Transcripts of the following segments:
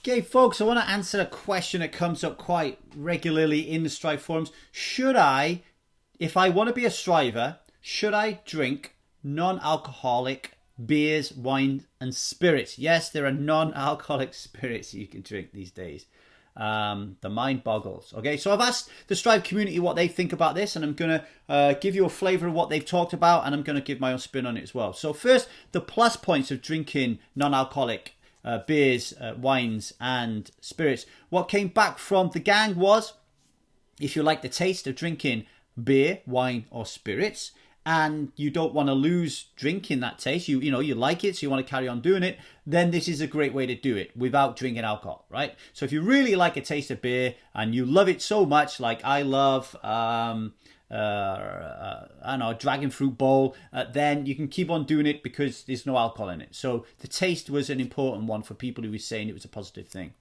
Okay, folks, I want to answer a question that comes up quite regularly in the Strive forums. Should I, if I want to be a striver, should I drink non-alcoholic beers, wine, and spirits? Yes, there are non-alcoholic spirits you can drink these days. The mind boggles. Okay, so I've asked the Strive community what they think about this, and I'm going to give you a flavour of what they've talked about, and I'm going to give my own spin on it as well. So first, the plus points of drinking non-alcoholic beers, wines, and spirits. What came back from the gang was, if you like the taste of drinking beer, wine, or spirits, and you don't want to lose drinking that taste, you like it, so you want to carry on doing it, then this is a great way to do it without drinking alcohol, right? So if you really like a taste of beer and you love it so much, like I love, dragon fruit bowl, then you can keep on doing it because there's no alcohol in it. So the taste was an important one for people who were saying it was a positive thing.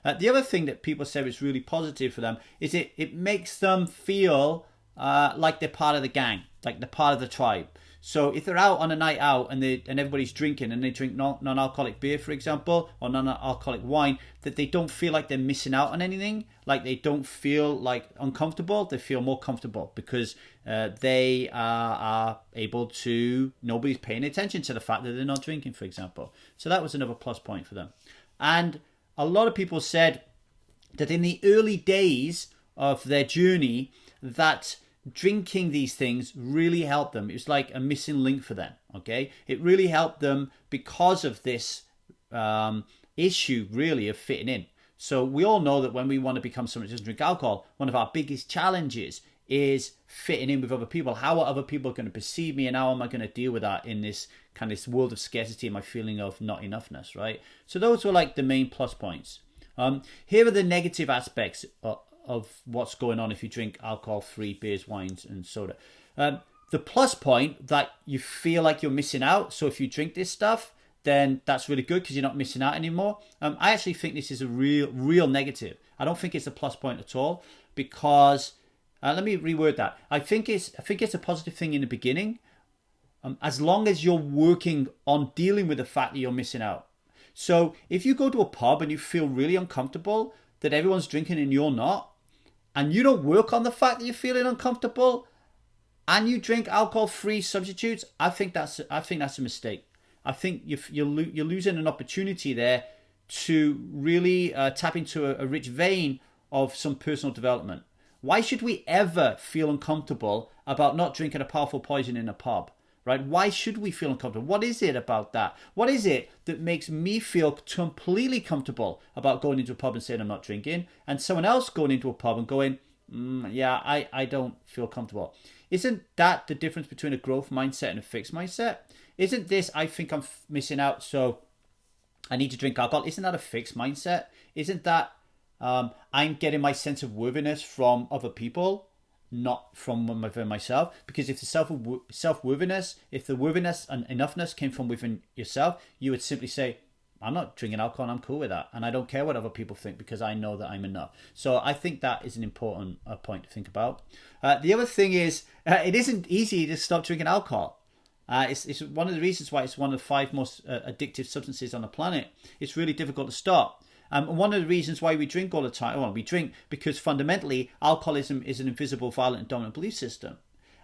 The other thing that people said was really positive for them is it makes them feel like they're part of the gang, like they're part of the tribe. So if they're out on a night out and everybody's drinking and they drink non-alcoholic beer, for example, or non-alcoholic wine, that they don't feel like they're missing out on anything, like they don't feel like uncomfortable, they feel more comfortable because they are able to, nobody's paying attention to the fact that they're not drinking, for example. So that was another plus point for them. And a lot of people said that in the early days of their journey, that drinking these things really helped them. It was like a missing link for them. Okay, it really helped them because of this issue, really, of fitting in. So we all know that when we want to become someone who doesn't drink alcohol, one of our biggest challenges is fitting in with other people. How are other people going to perceive me, and how am I going to deal with that in this kind of this world of scarcity and my feeling of not enoughness, right? So those were like the main plus points. Here are the negative aspects of what's going on if you drink alcohol-free beers, wines, and soda. The plus point, that you feel like you're missing out. So if you drink this stuff, then that's really good because you're not missing out anymore. I actually think this is a real negative. I don't think it's a plus point at all because, let me reword that. I think it's a positive thing in the beginning, as long as you're working on dealing with the fact that you're missing out. So if you go to a pub and you feel really uncomfortable that everyone's drinking and you're not, and you don't work on the fact that you're feeling uncomfortable, and you drink alcohol-free substitutes, I think that's a mistake. I think you're losing an opportunity there to really tap into a rich vein of some personal development. Why should we ever feel uncomfortable about not drinking a powerful poison in a pub? Right? Why should we feel uncomfortable? What is it about that? What is it that makes me feel completely comfortable about going into a pub and saying I'm not drinking, and someone else going into a pub and going, I don't feel comfortable? Isn't that the difference between a growth mindset and a fixed mindset? Isn't this, I think I'm missing out, so I need to drink alcohol? Isn't that a fixed mindset? Isn't that I'm getting my sense of worthiness from other people, not from within myself? Because if the self-worthiness, if the worthiness and enoughness came from within yourself, you would simply say, I'm not drinking alcohol and I'm cool with that. And I don't care what other people think because I know that I'm enough. So I think that is an important point to think about. The other thing is, it isn't easy to stop drinking alcohol. It's one of the reasons why it's one of the 5 most addictive substances on the planet. It's really difficult to stop. And one of the reasons why we drink all the time, well, we drink because fundamentally alcoholism is an invisible, violent, and dominant belief system.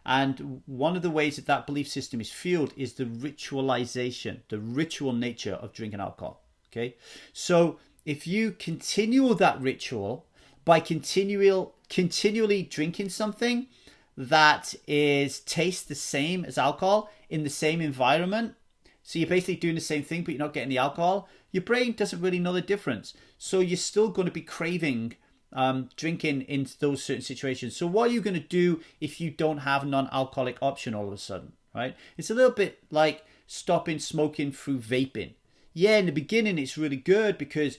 And one of the ways that belief system is fueled is the ritualization, the ritual nature of drinking alcohol. Okay, so if you continue that ritual by continually drinking something that tastes the same as alcohol in the same environment, so you're basically doing the same thing, but you're not getting the alcohol, your brain doesn't really know the difference. So you're still going to be craving drinking in those certain situations. So what are you going to do if you don't have a non-alcoholic option all of a sudden, right? It's a little bit like stopping smoking through vaping. Yeah, in the beginning it's really good because,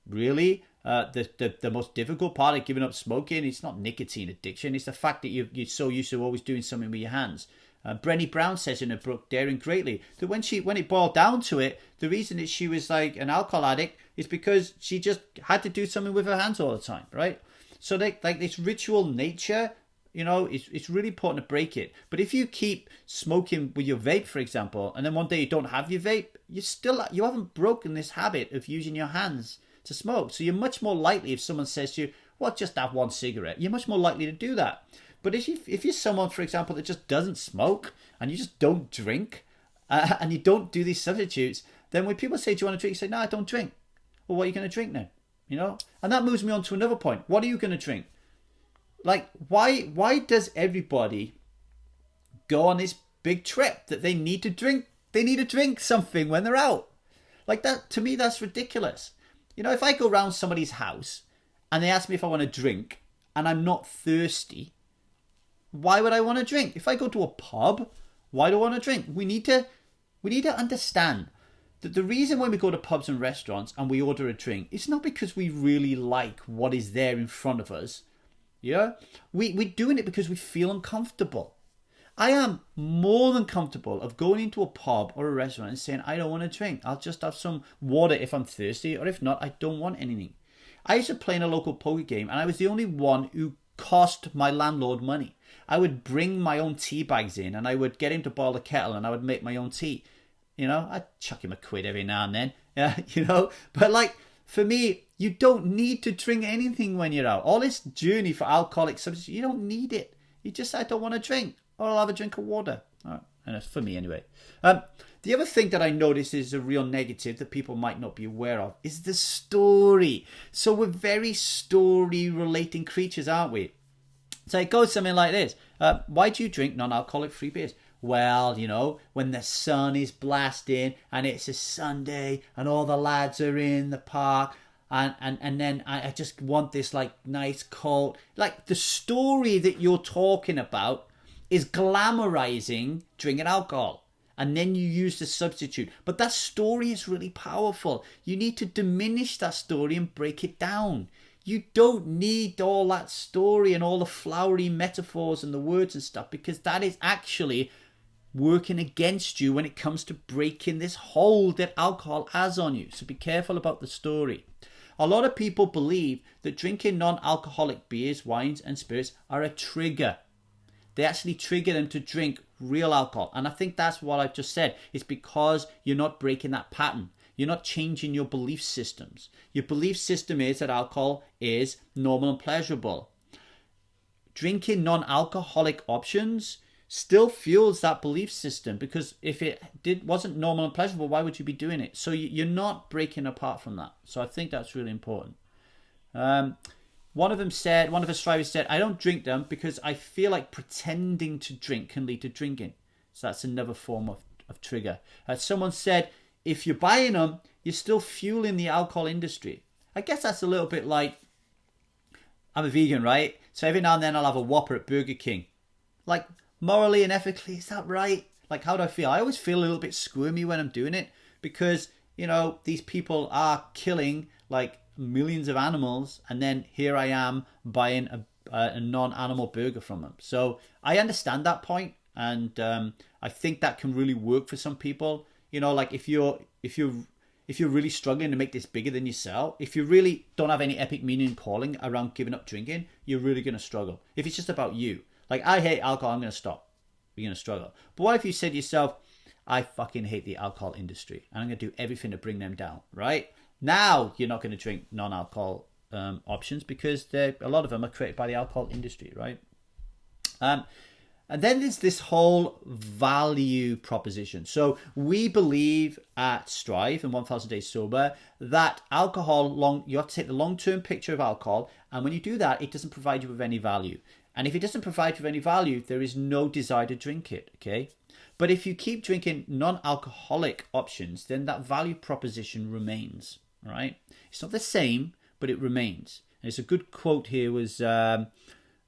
really the most difficult part of giving up smoking, it's not nicotine addiction, it's the fact that you're so used to always doing something with your hands. Brené Brown says in her book Daring Greatly that when it boiled down to it, the reason that she was like an alcohol addict is because she just had to do something with her hands all the time, right? So like this ritual nature, it's really important to break it. But if you keep smoking with your vape, for example, and then one day you don't have your vape, you haven't broken this habit of using your hands. to smoke. So you're much more likely, if someone says to you, well, just have one cigarette, you're much more likely to do that. But if you're someone, for example, that just doesn't smoke and you just don't drink and you don't do these substitutes, then when people say, do you want to drink? You say, no, I don't drink. Well, what are you going to drink then? You know? And that moves me on to another point. What are you going to drink? Like, why does everybody go on this big trip that they need to drink? They need to drink something when they're out. Like that, to me, that's ridiculous. You know, if I go around somebody's house and they ask me if I want to drink and I'm not thirsty, why would I want to drink? If I go to a pub, why do I want to drink? We need to understand that the reason when we go to pubs and restaurants and we order a drink, it's not because we really like what is there in front of us. Yeah, we're doing it because we feel uncomfortable. I am more than comfortable of going into a pub or a restaurant and saying, I don't want to drink. I'll just have some water if I'm thirsty, or if not, I don't want anything. I used to play in a local poker game and I was the only one who cost my landlord money. I would bring my own tea bags in and I would get him to boil the kettle and I would make my own tea. You know, I'd chuck him a quid every now and then, you know. But like, for me, you don't need to drink anything when you're out. All this journey for alcoholic substitutes, you don't need it. You just say, I don't want to drink, or I'll have a drink of water. All right. And that's for me anyway. The other thing that I notice is a real negative that people might not be aware of is the story. So we're very story-relating creatures, aren't we? So it goes something like this. Why do you drink non-alcoholic free beers? Well, you know, when the sun is blasting and it's a Sunday and all the lads are in the park and then I just want this like nice cold. Like the story that you're talking about is glamorizing drinking alcohol. And then you use the substitute. But that story is really powerful. You need to diminish that story and break it down. You don't need all that story and all the flowery metaphors and the words and stuff, because that is actually working against you when it comes to breaking this hold that alcohol has on you. So be careful about the story. A lot of people believe that drinking non-alcoholic beers, wines and spirits are a trigger. They actually trigger them to drink real alcohol. And I think that's what I've just said. It's because you're not breaking that pattern. You're not changing your belief systems. Your belief system is that alcohol is normal and pleasurable. Drinking non-alcoholic options still fuels that belief system, because if it wasn't normal and pleasurable, why would you be doing it? So you're not breaking apart from that. So I think that's really important. One of the strivers said, I don't drink them because I feel like pretending to drink can lead to drinking. So that's another form of trigger. Someone said, if you're buying them, you're still fueling the alcohol industry. I guess that's a little bit like, I'm a vegan, right? So every now and then I'll have a Whopper at Burger King. Like, morally and ethically, is that right? Like, how do I feel? I always feel a little bit squirmy when I'm doing it, because, you know, these people are killing like millions of animals, and then here I am buying a non-animal burger from them. So I understand that point, and I think that can really work for some people. You know, like if you're really struggling to make this bigger than yourself, if you really don't have any epic meaning and calling around giving up drinking, you're really going to struggle. If it's just about you, like, I hate alcohol, I'm going to stop, you're going to struggle. But what if you said to yourself, I fucking hate the alcohol industry and I'm going to do everything to bring them down, right? Now you're not going to drink non-alcohol options, because a lot of them are created by the alcohol industry, right? And then there's this whole value proposition. So we believe at Strive and 1000 Days Sober that alcohol, you have to take the long-term picture of alcohol, and when you do that, it doesn't provide you with any value. And if it doesn't provide you with any value, there is no desire to drink it, okay? But if you keep drinking non-alcoholic options, then that value proposition remains, right? It's not the same, but it remains. And it's a good quote here was, where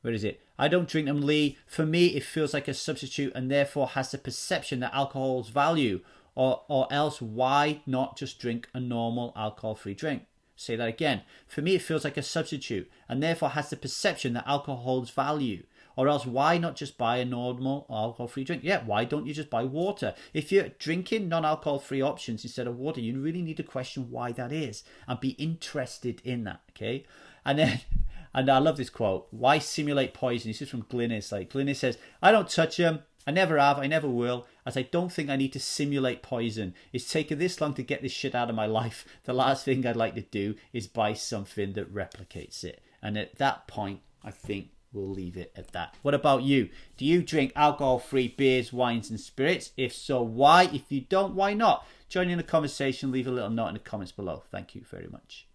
is it? I don't drink them, Lee. For me, it feels like a substitute and therefore has the perception that alcohol's value, or else why not just drink a normal alcohol-free drink? Say that again. For me, it feels like a substitute and therefore has the perception that alcohol holds value. Or else why not just buy a normal alcohol-free drink? Yeah, why don't you just buy water? If you're drinking non-alcohol-free options instead of water, you really need to question why that is and be interested in that, okay? And then, and I love this quote, why simulate poison? This is from Glynis. Like, Glynis says, I don't touch them. I never have, I never will, as I don't think I need to simulate poison. It's taken this long to get this shit out of my life. The last thing I'd like to do is buy something that replicates it. And at that point, I think we'll leave it at that. What about you? Do you drink alcohol-free beers, wines and spirits? If so, why? If you don't, why not? Join in the conversation. Leave a little note in the comments below. Thank you very much.